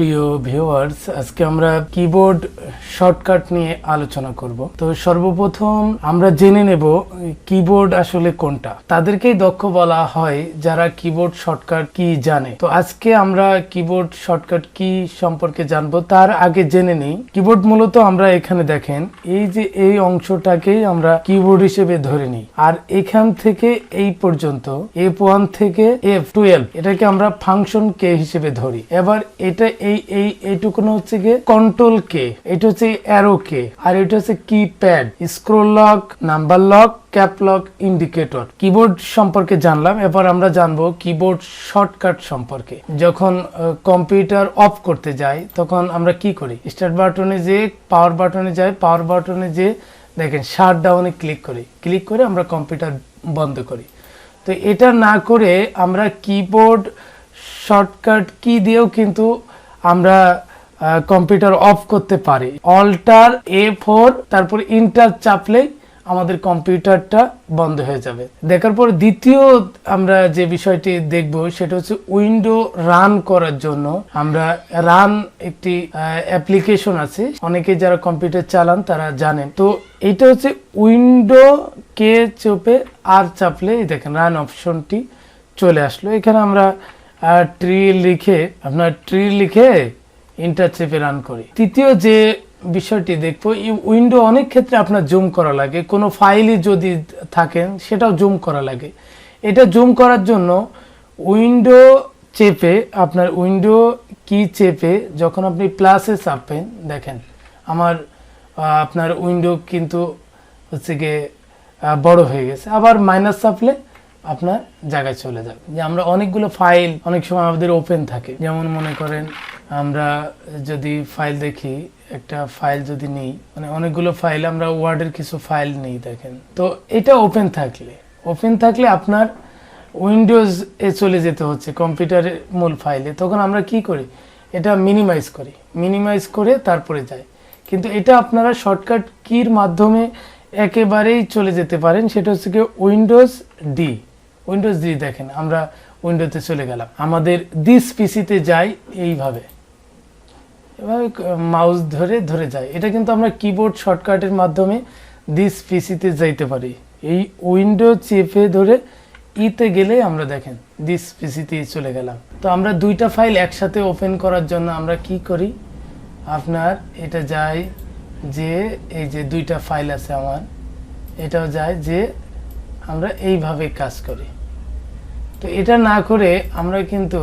প্রিয় ভিউয়ার্স, আজকে আমরা কিবোর্ড শর্টকাট নিয়ে আলোচনা করব। তো সর্বপ্রথম আমরা জেনে নেব কিবোর্ড আসলে কোনটা। তাদেরকেই দক্ষ বলা হয় যারা কিবোর্ড শর্টকাট কি জানে। তো আজকে আমরা কিবোর্ড শর্টকাট কি সম্পর্কে জানবো। তার আগে জেনে নেই কিবোর্ড মূলত আমরা এখানে দেখেন এই যে এই অংশটাকেই আমরা কিবোর্ড হিসেবে ধরে নিই, আর এখান থেকে এই পর্যন্ত F1 থেকে F12 এটাকে আমরা ফাংশন কে হিসেবে ধরি। এবার এটা এইটুকুন হচ্ছে গিয়ে কন্ট্রোল কে, এটা হচ্ছে অ্যারো কে, আর এটা হচ্ছে keypad, scroll lock, number lock, cap lock, indicator. Keyboard সম্পর্কে জানলাম। এবার আমরা জানবো কিবোর্ড শর্টকাট সম্পর্কে। যখন কম্পিউটার অফ করতে যাই তখন আমরা কি করি? স্টার্ট বাটনে যে পাওয়ার বাটনে যাই, পাওয়ার বাটনে যে দেখেন শাট ডাউনে ক্লিক করে আমরা কম্পিউটার বন্ধ করি। তো এটা না করে আমরা কিবোর্ড শর্টকাট কি দিয়েও কিন্তু আমরা কম্পিউটার অফ করতে পারি। অল্টার A4 তারপর ইন্টার চাপলেই আমাদের কম্পিউটারটা বন্ধ হয়ে যাবে। দেখার পর দ্বিতীয় আমরা যে বিষয়টি দেখব সেটা হচ্ছে উইন্ডো রান করার জন্য আমরা রান একটি অ্যাপ্লিকেশন আছে, অনেকে যারা কম্পিউটার চালান তারা জানেন। তো এইটা হচ্ছে উইন্ডো কে চেপে আর চাপলে দেখেন রান অপশনটি চলে আসলো। এখানে আমরা ট্রি লিখে ইন্টার চেপে রান করি। তৃতীয় যে বিষয়টি দেখবো, এই উইন্ডো অনেক ক্ষেত্রে আপনার জুম করা লাগে, কোনো ফাইলই যদি থাকেন সেটাও জুম করা লাগে। এটা জুম করার জন্য উইন্ডো চেপে আপনার উইন্ডো কি চেপে যখন আপনি প্লাসে চাপবেন দেখেন আপনার উইন্ডো কিন্তু হচ্ছে গিয়ে বড় হয়ে গেছে। আবার মাইনাস চাপলে আপনার জায়গায় চলে যাবে। যে আমরা অনেকগুলো ফাইল অনেক সময় আমাদের ওপেন থাকে, যেমন মনে করেন আমরা যদি ফাইল দেখি, একটা ফাইল যদি নেই, মানে অনেকগুলো ফাইল, আমরা ওয়ার্ডের কিছু ফাইল নেই দেখেন। তো এটা ওপেন থাকলে আপনার উইন্ডোজ এ চলে যেতে হচ্ছে কম্পিউটারের মূল ফাইলে। তখন আমরা কি করি? এটা মিনিমাইজ করে তারপরে যাই। কিন্তু এটা আপনারা শর্টকাট কির মাধ্যমে একেবারেই চলে যেতে পারেন। সেটা হচ্ছে কি উইন্ডোজ ডি দেখেন আমরা উইন্ডোতে চলে গেলাম। আমাদের দিস পিসিতে যাই এইভাবে, এভাবে মাউস ধরে যাই। এটা কিন্তু আমরা কিবোর্ড শর্টকাটের মাধ্যমে দিস পিসিতে যাইতে পারি। এই উইন্ডো চেপে ধরে ইতে গেলে আমরা দেখেন দিস পিসিতে চলে গেলাম। তো আমরা দুইটা ফাইল একসাথে ওপেন করার জন্য আমরা কি করি? আপনার এটা যাই যে এই যে দুইটা ফাইল আছে আমার, এটাও যায় যে আমরা এইভাবে কাজ করি। তো এটা না করে আমরা কিন্তু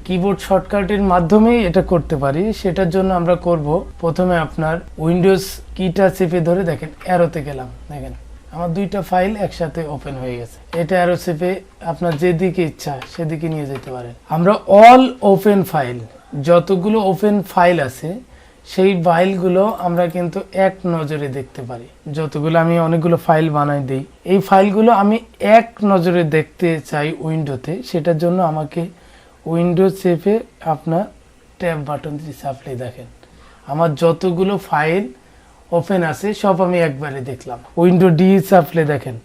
কিবোর্ড শর্টকাটের মাধ্যমেই এটা করতে পারি। সেটার জন্য আমরা করব, প্রথমে আপনার উইন্ডোজ কিটা চেপে ধরে দেখেন অ্যারোতে গেলাম, দেখেন আমার দুইটা ফাইল একসাথে ওপেন হয়ে গেছে। এটা অ্যারো চেপে আপনার যেদিকে ইচ্ছা সেদিকে নিয়ে যেতে পারেন। আমরা অল ওপেন ফাইল, যতগুলো ওপেন ফাইল আছে সেই ফাইলগুলো আমরা কিন্তু এক নজরে দেখতে পারি। যতগুলো আমি অনেকগুলো ফাইল বানাই দিই, এই ফাইলগুলো আমি এক নজরে দেখতে চাই উইন্ডোতে। সেটার জন্য আমাকে উইন্ডো চেপে আপনার ট্যাব বাটন দিয়ে চাপলে দেখেন আমার যতগুলো ফাইল ওপেন আছে সব আমি একবারে দেখলাম। উইন্ডো ডি চাপলে দেখেন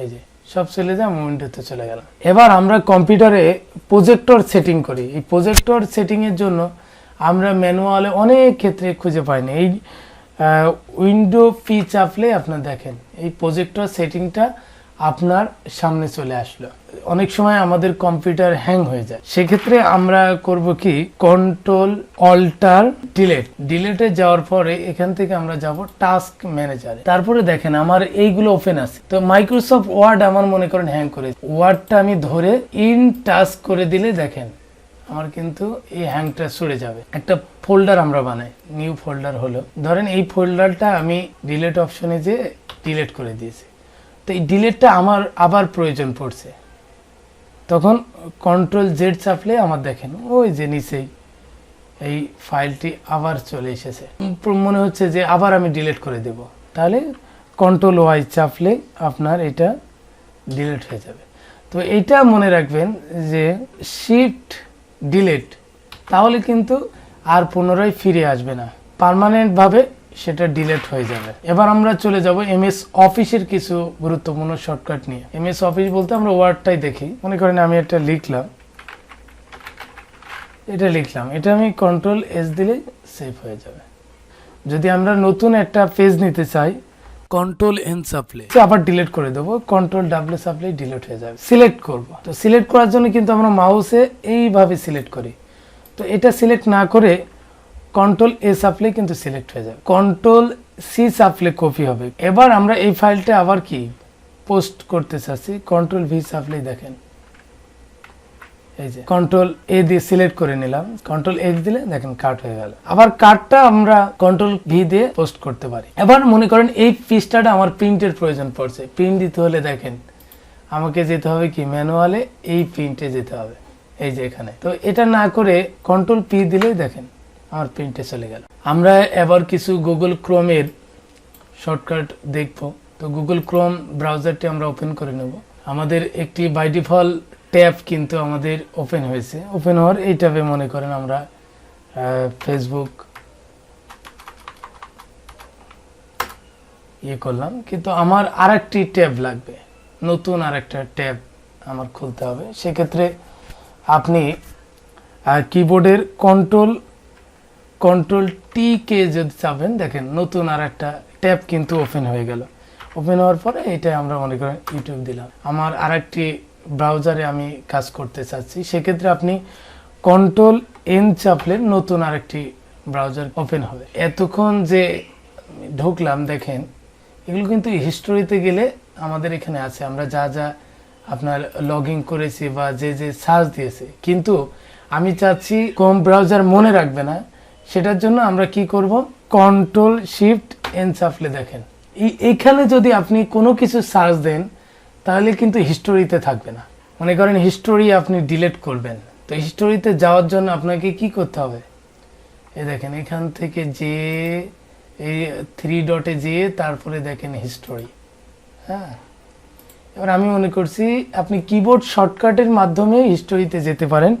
এই যে সব চলে যায়, আমি উইন্ডোতে চলে গেলাম। এবার আমরা কম্পিউটারে প্রজেক্টর সেটিং করি। এই প্রজেক্টর সেটিংয়ের জন্য আমরা ম্যানুয়ালে অনেক ক্ষেত্রে খুঁজে পাই না। এই উইন্ডো পি চাপলে আপনার দেখেন এই প্রজেক্টর সেটিংটা আপনার সামনে চলে আসলো। অনেক সময় আমাদের কম্পিউটার হ্যাং হয়ে যায়, সেক্ষেত্রে আমরা করব কি কন্ট্রোল অল্টার ডিলেটে যাওয়ার পরে এখান থেকে আমরা যাব টাস্ক ম্যানেজারে। তারপরে দেখেন আমার এইগুলো ওপেন আছে। তো মাইক্রোসফট ওয়ার্ড আমার মনে করেন হ্যাং করে, ওয়ার্ডটা আমি ধরে ইন টাস্ক করে দিলে দেখেন আমার কিন্তু এই হ্যাংটা সরে যাবে। একটা ফোল্ডার আমরা বানাই, নিউ ফোল্ডার হলো, ধরেন এই ফোল্ডারটা আমি ডিলিট অপশনে যে ডিলিট করে দিয়েছি। তো এই ডিলিটটা আমার আবার প্রয়োজন পড়ছে, তখন কন্ট্রোল জেড চাপলে আমার দেখেন ওই যে নিচেই এই ফাইলটি আবার চলে এসেছে। মনে হচ্ছে যে আবার আমি ডিলিট করে দেব, তাহলে কন্ট্রোল ওয়াই চাপলে আপনার এটা ডিলিট হয়ে যাবে। তো এইটা মনে রাখবেন যে শিফট ডিলিট, তাহলে কিন্তু আর পুনরায় ফিরে আসবে না, পার্মানেন্ট ভাবে সেটা ডিলিট হয়ে যাবে। এবার আমরা চলে যাব এমএস অফিসের কিছু গুরুত্বপূর্ণ শর্টকাট নিয়ে। এমএস অফিস বলতে আমরা ওয়ার্ডটাই দেখি। মনে করেন আমি একটা লিখলাম এটা লিখলাম, এটা আমি কন্ট্রোল এস দিলে সেভ হয়ে যাবে। যদি আমরা নতুন একটা পেজ নিতে চাই, কন্ট্রোল এন চাপলে আবার ডিলিট করে দেবো, কন্ট্রোল ডাব্লিউ চাপলে ডিলিট হয়ে যাবে। সিলেক্ট করব, তো সিলেক্ট করার জন্য কিন্তু আমরা মাউসে এইভাবে সিলেক্ট করি, তো এটা সিলেক্ট না করে কন্ট্রোল এ চাপলে কিন্তু সিলেক্ট হয়ে যাবে, কন্ট্রোল সি চাপলে কপি হবে। এবার আমরা এই ফাইলটা আবার কি পোস্ট করতে চাচ্ছি, কন্ট্রোল ভি চাপলেই দেখেন এই যে কন্ট্রোল এ দিয়ে সিলেক্ট করে নিলাম, কন্ট্রোল এক্স দিলে দেখেন কাট হয়ে গেল। আবার কাটটা আমরা কন্ট্রোল ভি দিয়ে পোস্ট করতে পারি। এবার মনে করেন এই পৃষ্ঠাটা আমার প্রিন্টের প্রয়োজন পড়ছে, প্রিন্ট দিতে হলে দেখেন আমাকে যেতে হবে কি ম্যানুয়ালে, এই প্রিন্টে যেতে হবে এই যে এখানে। তো এটা না করে কন্ট্রোল পি দিলেই দেখেন আমার প্রিন্টে চলে গেল। আমরা এবার কিছু গুগল ক্রোমের শর্টকাট দেখবো। তো গুগল ক্রোম ব্রাউজারটি আমরা ওপেন করে নেব। আমাদের একটি বাই ডিফল্ট ট্যাব কিন্তু আমাদের ওপেন হয়েছে। ওপেন হওয়ার এই ট্যাবে মনে করেন আমরা ফেসবুক করলাম, কিন্তু আমার আরেকটি ট্যাব লাগবে, নতুন আরেকটা ট্যাব আমার খুলতে হবে। সেক্ষেত্রে আপনি কিবোর্ডের কন্ট্রোল টি কে যদি চাপেন দেখেন নতুন আরেকটা ট্যাব কিন্তু ওপেন হয়ে গেল। ওপেন হওয়ার পরে এটা আমরা মনে করেন ইউটিউব দিলাম। আমার আরেকটি ব্রাউজারে আমি কাজ করতে চাচ্ছি, সেক্ষেত্রে আপনি কন্ট্রোল এন চাপলে নতুন আরেকটি ব্রাউজার ওপেন হবে। এতক্ষণ যে ঢুকলাম দেখেন এগুলো কিন্তু হিস্টোরিতে গেলে আমাদের এখানে আছে, আমরা যা যা আপনার লগ ইন করেছি বা যে যে সার্চ দিয়েছে। কিন্তু আমি চাচ্ছি ক্রোম ব্রাউজার মনে রাখবে না, সেটার জন্য আমরা কি করব, কন্ট্রোল শিফট এন চাপলে দেখেন এইখানে যদি আপনি কোনো কিছু সার্চ দেন তাহলে কিন্তু হিস্টোরিতে থাকবে না। মনে করেন হিস্টোরি আপনি ডিলিট করবেন, তো হিস্টোরিতে যাওয়ার জন্য আপনাকে কি করতে হবে, এই দেখেন এখান থেকে যে এই 3 ডটে যেয়ে তারপরে দেখেন হিস্টোরি। হ্যাঁ, এবার আমি মনে করছি আপনি কিবোর্ড শর্টকাটের মাধ্যমে হিস্টোরিতে যেতে পারেন,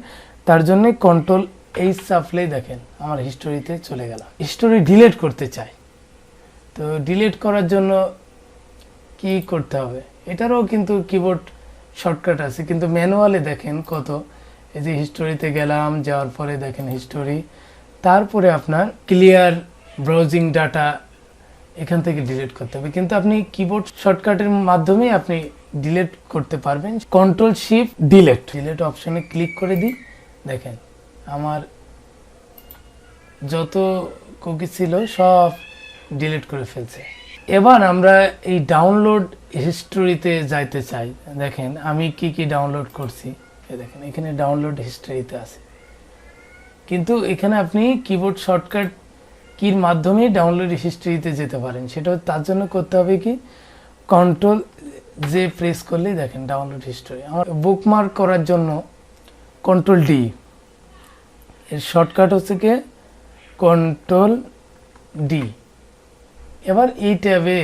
তার জন্য কন্ট্রোল এইচ চাপলেই দেখেন আমার হিস্টোরিতে চলে গেল। হিস্টোরি ডিলিট করতে চাই, তো ডিলিট করার জন্য কি করতে হবে, এটারও কিন্তু কিবোর্ড শর্টকাট আছে, কিন্তু ম্যানুয়ালে দেখেন কত, এই যে হিস্টোরিতে গেলাম, যাওয়ার পরে দেখেন হিস্টোরি, তারপরে আপনার ক্লিয়ার ব্রাউজিং ডাটা এখান থেকে ডিলিট করতে হবে। কিন্তু আপনি কিবোর্ড শর্টকাটের মাধ্যমে আপনি ডিলিট করতে পারবেন। কন্ট্রোল শিফট ডিলিট অপশনে ক্লিক করে দিই, দেখেন আমার যত কুকি ছিল সব ডিলিট করে ফেলছে। এবার আমরা এই ডাউনলোড হিস্টোরিতে যাইতে চাই, দেখেন আমি কি কি ডাউনলোড করছি, দেখেন এখানে ডাউনলোড হিস্টোরিতে আছে। কিন্তু এখানে আপনি কিবোর্ড শর্টকাট কির মাধ্যমে ডাউনলোড হিস্ট্রিতে যেতে পারেন, সেটা তার জন্য করতে হবে কি কন্ট্রোল জে প্রেস করলেই দেখেন ডাউনলোড হিস্ট্রি। আমার বুকমার্ক করার জন্য কন্ট্রোল ডি, এর শর্টকাট হচ্ছে কি কন্ট্রোল ডি। এবার এই ট্যাবে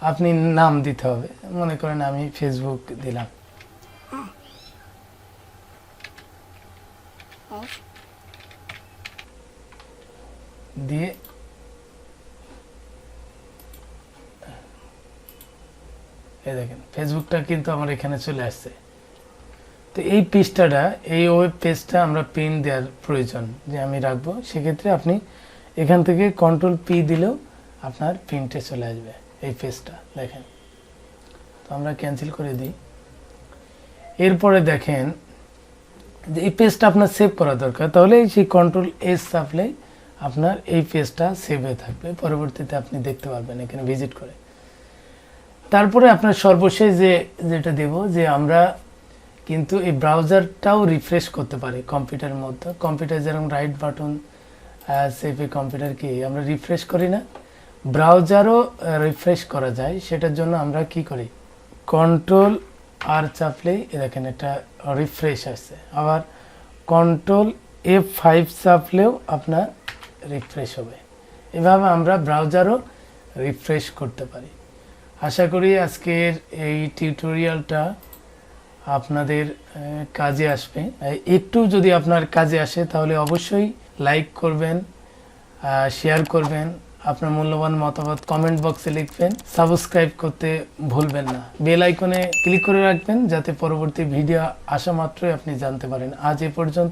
আপনি নাম দিতে হবে, মনে করেন আমি ফেসবুক দিলাম, দিয়ে এই দেখেন ফেসবুকটা কিন্তু আমার এখানে চলে আসছে। তো এই পৃষ্ঠাটা, এই ওয়েব পেজটা আমরা প্রিন্ট দেওয়ার প্রয়োজন যে আমি রাখবো, সেক্ষেত্রে আপনি এখান থেকে কন্ট্রোল পি দিলেও আপনার প্রিন্টে চলে আসবে এই পেজটা, দেখেন। তো আমরা ক্যান্সেল করে দিই। এরপরে দেখেন যে এই পেজটা আপনার সেভ করা দরকার, তাহলে সেই কন্ট্রোল এস চাপলেই আপনার এই পেজটা সেভ হয়ে থাকবে, পরবর্তীতে আপনি দেখতে পারবেন এখানে ভিজিট করে। তারপরে আপনার সর্বশেষ যেটা দেব, যে আমরা কিন্তু এই ব্রাউজারটাও রিফ্রেশ করতে পারি কম্পিউটারের মধ্যে। কম্পিউটার যেরকম right button save a computer কি আমরা রিফ্রেশ করি না, ব্রাউজারও রিফ্রেশ করা যায়। সেটার জন্য আমরা কি করি, কন্ট্রোল আর চাপলেই দেখেন এটা রিফ্রেশ আসছে, আবার কন্ট্রোল F5 চাপলেও আপনার রিফ্রেশ হবে। এভাবে আমরা ব্রাউজারও রিফ্রেশ করতে পারি। আশা করি আজকের এই টিউটোরিয়ালটা আপনাদের কাজে আসবে। একটু যদি আপনার কাজে আসে তাহলে অবশ্যই লাইক করবেন, শেয়ার করবেন, আপনার মূল্যবান মতামত কমেন্ট বক্সে লিখবেন, সাবস্ক্রাইব করতে ভুলবেন না, বেল আইকনে ক্লিক করে রাখবেন যাতে পরবর্তী ভিডিও আসা মাত্রই আপনি জানতে পারেন। আজ এ পর্যন্ত।